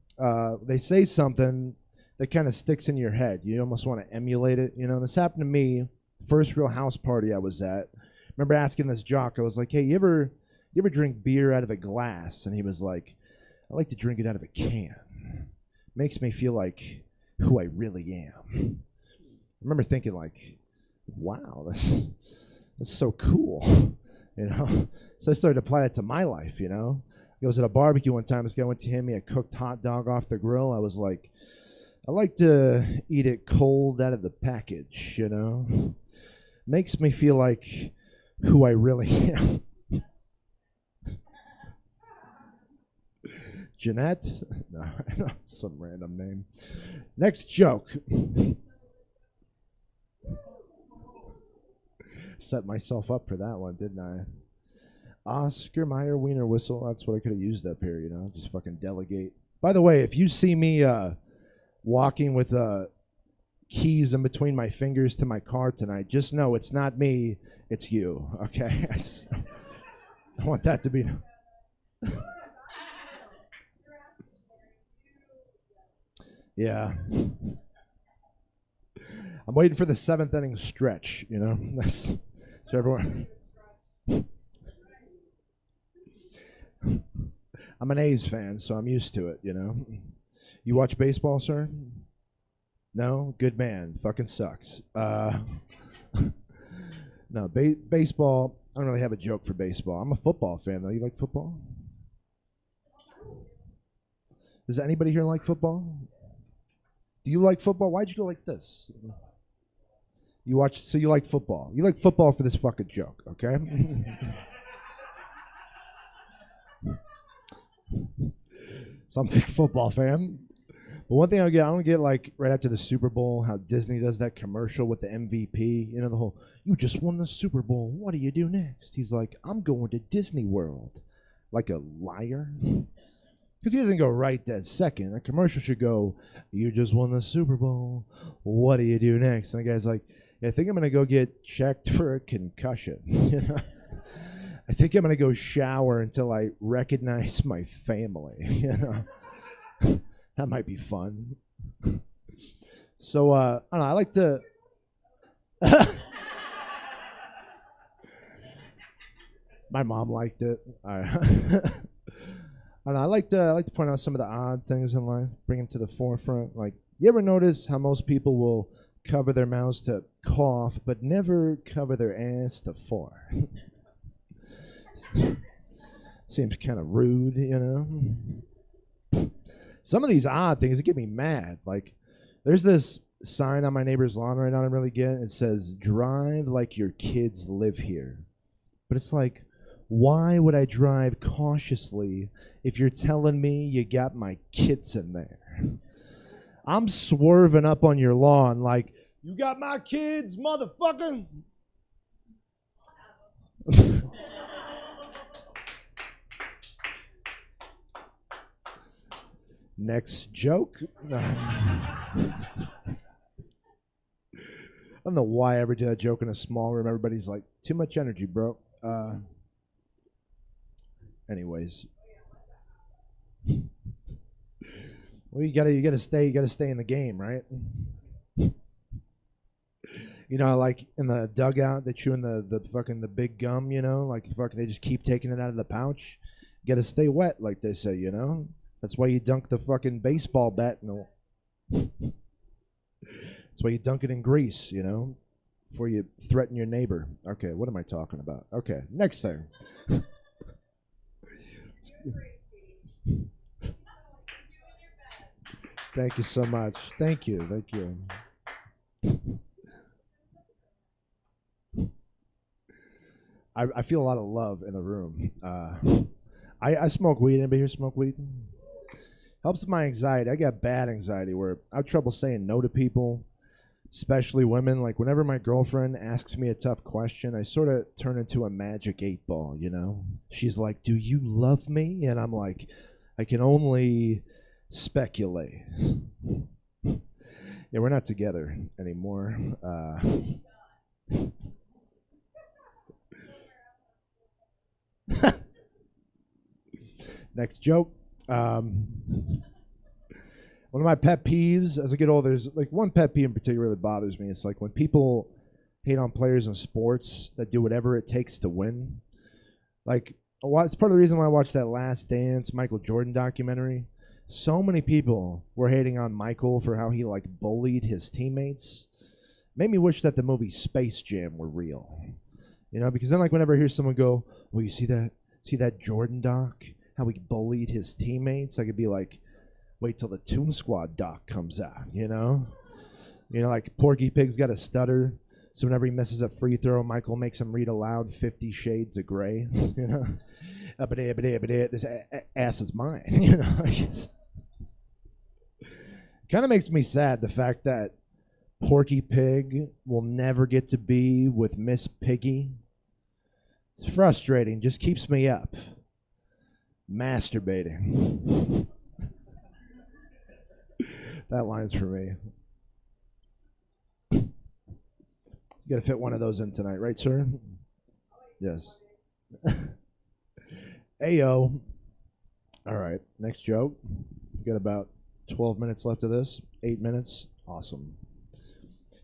they say something that kind of sticks in your head. You almost want to emulate it. You know, this happened to me, first real house party I was at. Remember asking this jock, I was like, hey, you ever drink beer out of a glass? And he was like, I like to drink it out of a can. Makes me feel like who I really am. I remember thinking like, wow, that's so cool, you know? So I started to apply it to my life, you know? I was at a barbecue one time. This guy went to hand me a cooked hot dog off the grill. I was like, I like to eat it cold out of the package, you know? Makes me feel like who I really am. Jeanette? No, some random name. Next joke. Set myself up for that one, didn't I? Oscar Mayer Wiener Whistle. That's what I could have used up here, you know? Just fucking delegate. By the way, if you see me walking with keys in between my fingers to my car tonight, just know it's not me, it's you, okay? I want that to be... Yeah. I'm waiting for the 7th inning stretch, you know? That's so everyone. I'm an A's fan, so I'm used to it, you know? You watch baseball, sir? No? Good man. Fucking sucks. No, baseball, I don't really have a joke for baseball. I'm a football fan, though. You like football? Does anybody here like football? Do you like football? Why'd you go like this? So you like football. You like football for this fucking joke, okay? So I'm a big football fan. But one thing I don't get like right after the Super Bowl, how Disney does that commercial with the MVP. You know, the whole, you just won the Super Bowl. What do you do next? He's like, I'm going to Disney World. Like a liar. Because he doesn't go right that second. A commercial should go, you just won the Super Bowl. What do you do next? And the guy's like, yeah, I think I'm going to go get checked for a concussion. You know? I think I'm gonna go shower until I recognize my family. You know, that might be fun. So I don't know. I like to. My mom liked it. I don't know. I like to point out some of the odd things in life, bring them to the forefront. Like, you ever notice how most people will cover their mouths to cough, but never cover their ass to fart? Seems kind of rude, you know. Some of these odd things that get me mad. Like, there's this sign on my neighbor's lawn right now I'm really getting. It says, "Drive like your kids live here." But it's like, why would I drive cautiously if you're telling me you got my kids in there? I'm swerving up on your lawn like, you got my kids, motherfucker. Next joke. I don't know why I ever do that joke in a small room. Everybody's like, too much energy, bro. Anyways. Well, you gotta stay in the game, right? You know, like in the dugout, they chewing the fucking the big gum, you know, like fucking they just keep taking it out of the pouch. You gotta stay wet, like they say, you know. That's why you dunk the fucking baseball bat in the. That's why you dunk it in grease, you know, before you threaten your neighbor. Okay, what am I talking about? Okay, next thing. Thank you so much. Thank you. I feel a lot of love in the room. I smoke weed. Anybody here smoke weed? Helps with my anxiety. I got bad anxiety where I have trouble saying no to people, especially women. Like, whenever my girlfriend asks me a tough question, I sort of turn into a magic 8-ball, you know? She's like, "Do you love me?" And I'm like, "I can only speculate." Yeah, we're not together anymore. Next joke. One of my pet peeves as I get older, there's like one pet peeve in particular that bothers me. It's like when people hate on players in sports that do whatever it takes to win. Like, it's part of the reason why I watched that Last Dance Michael Jordan documentary. So many people were hating on Michael for how he like bullied his teammates. Made me wish that the movie Space Jam were real. You know, because then like whenever I hear someone go, "Well, you see that Jordan doc? How he bullied his teammates?" I could be like, wait till the Toon Squad doc comes out, you know? You know, like Porky Pig's got a stutter, so whenever he misses a free throw, Michael makes him read aloud 50 Shades of Grey, you know? This ass is mine, you know? Kind of makes me sad, the fact that Porky Pig will never get to be with Miss Piggy. It's frustrating, just keeps me up. Masturbating. That line's for me. You gotta fit one of those in tonight, right, sir? Yes. Ayo. All right, next joke. We got about 12 minutes left of this. 8 minutes. Awesome.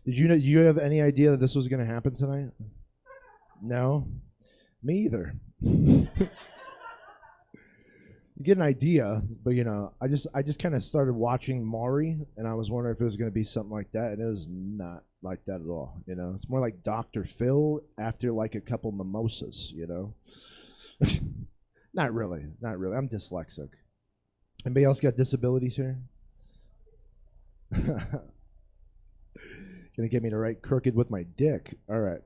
Did you have any idea that this was gonna happen tonight? No? Me either. You get an idea, but you know, I just kind of started watching Maury, and I was wondering if it was going to be something like that, and it was not like that at all. You know, it's more like Dr. Phil after like a couple mimosas. You know, not really. I'm dyslexic. Anybody else got disabilities here? Gonna get me to write crooked with my dick. All right.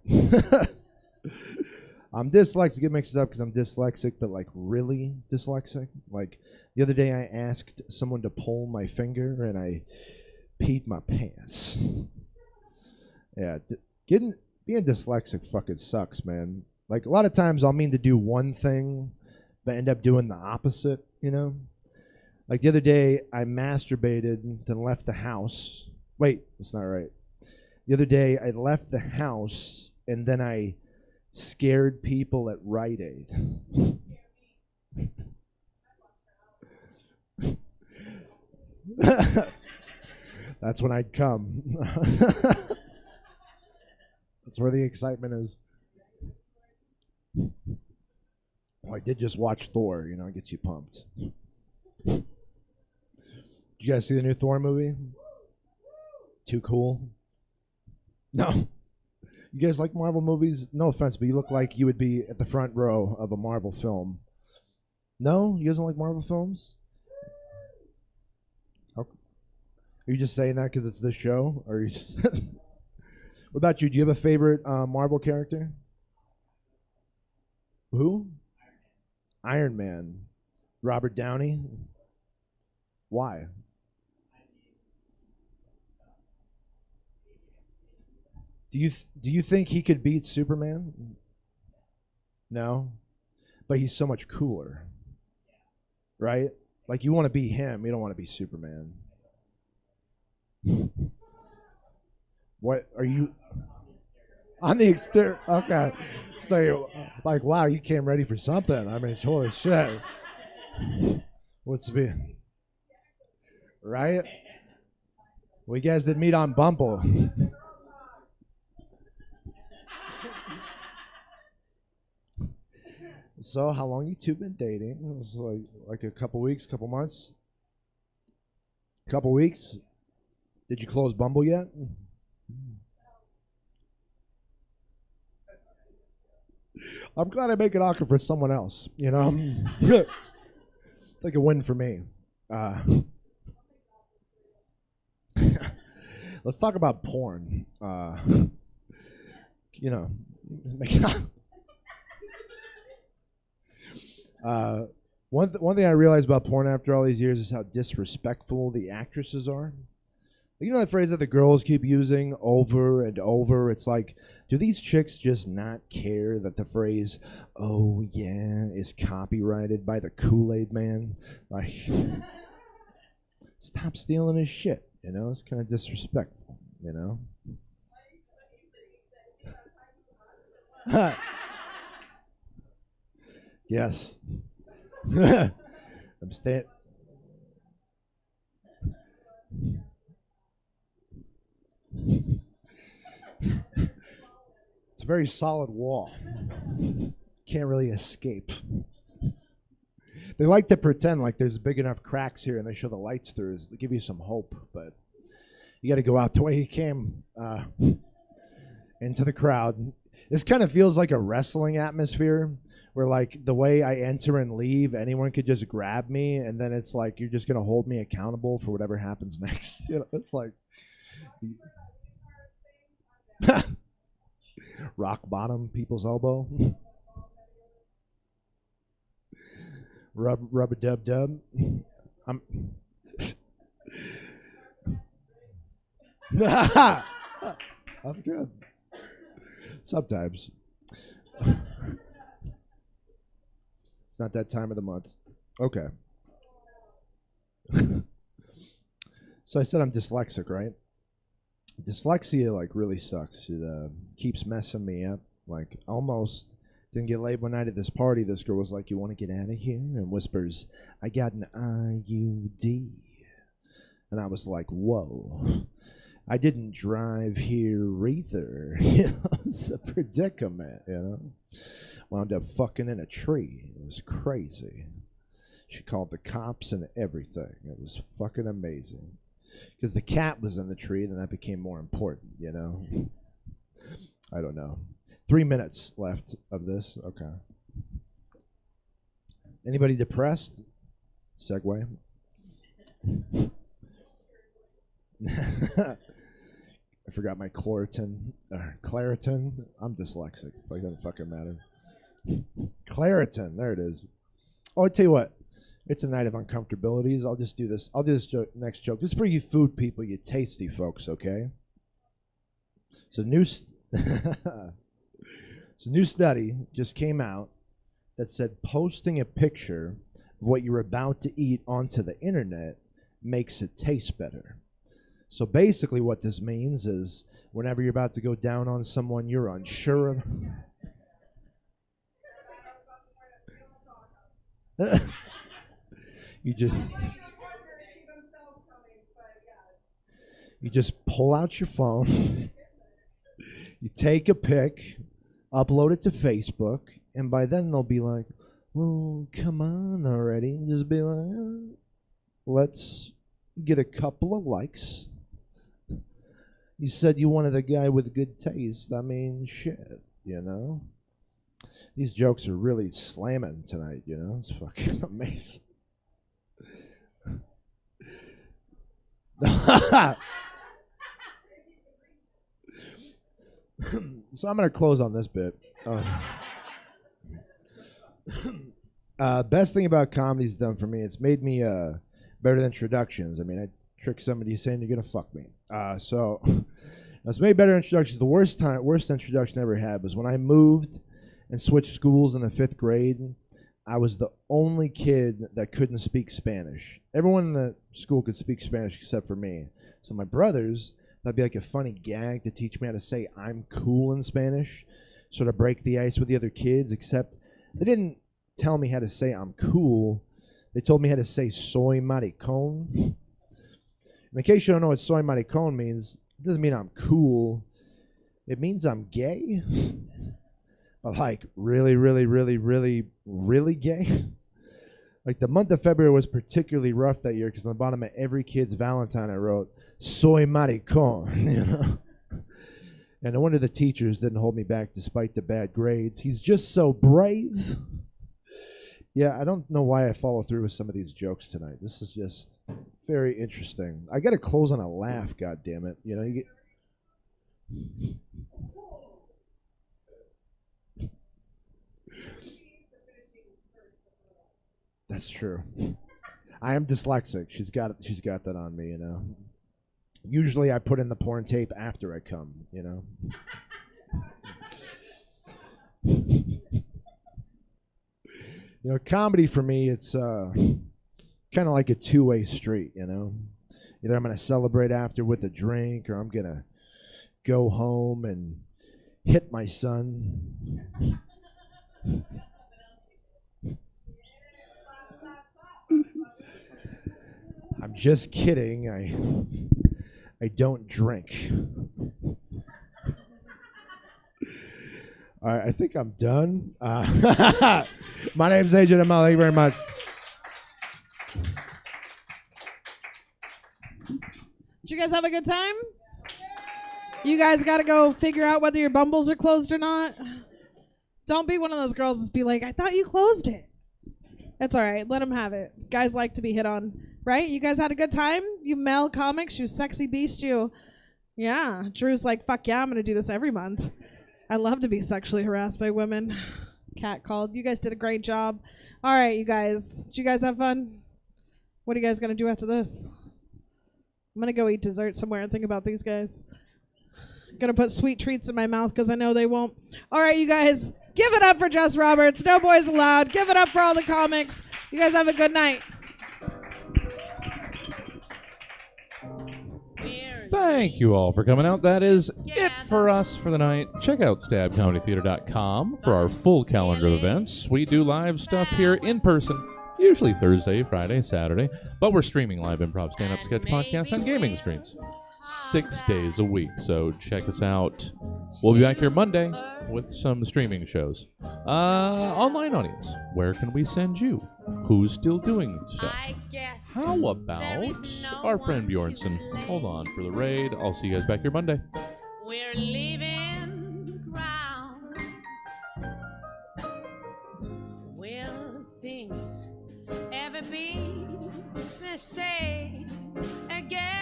I'm dyslexic. It mixes up because I'm dyslexic, but like really dyslexic. Like the other day I asked someone to pull my finger and I peed my pants. Yeah, being dyslexic fucking sucks, man. Like a lot of times I'll mean to do one thing, but end up doing the opposite, you know? Like the other day I masturbated, then left the house. Wait, that's not right. The other day I left the house and then I scared people at Rite Aid. That's when I'd come. That's where the excitement is. Oh, I did just watch Thor, you know, it gets you pumped. Did you guys see the new Thor movie? Too cool? No. You guys like Marvel movies? No offense, but you look like you would be at the front row of a Marvel film. No? You guys don't like Marvel films? Are you just saying that because it's this show? Or are you just... What about you? Do you have a favorite Marvel character? Who? Iron Man. Robert Downey? Why? Do you think he could beat Superman? No? But he's so much cooler. Right? Like you want to be him, you don't want to be Superman. What are you on the exterior? Okay. So you're like, wow, you came ready for something. I mean, holy shit. What's the be? Right? We guys did meet on Bumble. So, how long you two been dating? It was like a couple weeks, couple months? Couple weeks? Did you close Bumble yet? I'm glad I make it awkward for someone else, you know? It's like a win for me. Let's talk about porn. You know, one thing I realized about porn after all these years is how disrespectful the actresses are. You know that phrase that the girls keep using over and over? It's like, do these chicks just not care that the phrase, oh yeah, is copyrighted by the Kool-Aid Man? Like, stop stealing his shit, you know? It's kind of disrespectful, you know? Yes. I'm staying. It's a very solid wall. Can't really escape. They like to pretend like there's big enough cracks here and they show the lights through to give you some hope, but you got to go out the way he came into the crowd. This kind of feels like a wrestling atmosphere where like the way I enter and leave, anyone could just grab me and then it's like you're just going to hold me accountable for whatever happens next. You know, it's like rock bottom, people's elbow. Rub a dub dub. I'm That's good. Sometimes. It's not that time of the month. Okay. So I said I'm dyslexic, right? Dyslexia like really sucks. It keeps messing me up. Like almost didn't get laid one night at this party. This girl was like, "You want to get out of here?" and whispers, "I got an IUD." And I was like, "Whoa." I didn't drive here either. You know, it's a predicament, you know. Wound up fucking in a tree. It was crazy. She called the cops and everything. It was fucking amazing. Because the cat was in the tree, then that became more important, you know. I don't know. 3 minutes left of this. Okay. Anybody depressed? Segue. I forgot my Claritin. I'm dyslexic. Like, doesn't fucking matter. Claritin. There it is. Oh, I tell you what. It's a night of uncomfortabilities. I'll just do this. I'll do this next joke. This is for you food people, you tasty folks, okay? So new study just came out that said posting a picture of what you're about to eat onto the internet makes it taste better. So basically what this means is whenever you're about to go down on someone you're unsure of. You just pull out your phone, you take a pic, upload it to Facebook, and by then they'll be like, "Well, come on already." And just be like, "Let's get a couple of likes. You said you wanted a guy with good taste. I mean, shit, you know? These jokes are really slamming tonight, you know? It's fucking amazing." So I'm going to close on this bit. Best thing about comedy's done for me, it's made me better at introductions. I mean, I trick somebody saying you're going to fuck me. So it's made better introductions. The worst introduction I ever had was when I moved and switched schools in the 5th grade. I was the only kid that couldn't speak Spanish. Everyone in the school could speak Spanish except for me. So my brothers, that'd be like a funny gag to teach me how to say "I'm cool" in Spanish, sort of break the ice with the other kids, except they didn't tell me how to say "I'm cool." They told me how to say "soy maricón." In case you don't know what "soy maricón" means, it doesn't mean I'm cool. It means I'm gay. But like really, really, really, really, really gay. Like the month of February was particularly rough that year because on the bottom of every kid's Valentine I wrote "soy maricón," you know. And no wonder the teachers didn't hold me back despite the bad grades. He's just so brave. Yeah, I don't know why I follow through with some of these jokes tonight. This is just very interesting. I got to close on a laugh, God damn it. You know, you get. That's true. I am dyslexic. She's got that on me, you know. Usually I put in the porn tape after I come, you know. You know, comedy for me, it's kind of like a two-way street, you know. Either I'm going to celebrate after with a drink or I'm going to go home and hit my son. I'm just kidding. I don't drink. All right, I think I'm done. My name's Agent Amal. Thank you very much. Did you guys have a good time? You guys got to go figure out whether your bumbles are closed or not. Don't be one of those girls that's be like, "I thought you closed it." That's all right. Let them have it. Guys like to be hit on, right? You guys had a good time? You male comics, you sexy beast, you. Yeah. Drew's like, "Fuck yeah, I'm going to do this every month." I love to be sexually harassed by women. Cat called. You guys did a great job. All right, you guys. Did you guys have fun? What are you guys going to do after this? I'm going to go eat dessert somewhere and think about these guys. Going to put sweet treats in my mouth because I know they won't. All right, you guys. Give it up for Jess Roberts. No Boys Allowed. Give it up for all the comics. You guys have a good night. Thank you all for coming out. That is it for us for the night. Check out stabcomedytheater.com for our full calendar of events. We do live stuff here in person, usually Thursday, Friday, Saturday, but we're streaming live improv, stand-up, sketch podcasts, and gaming streams 6 days a week. So check us out. We'll be back here Monday with some streaming shows. Online audience, where can we send you? Who's still doing stuff? How about our friend Bjornson? Hold on for the raid. I'll see you guys back here Monday. We're leaving ground. Will things ever be the same again?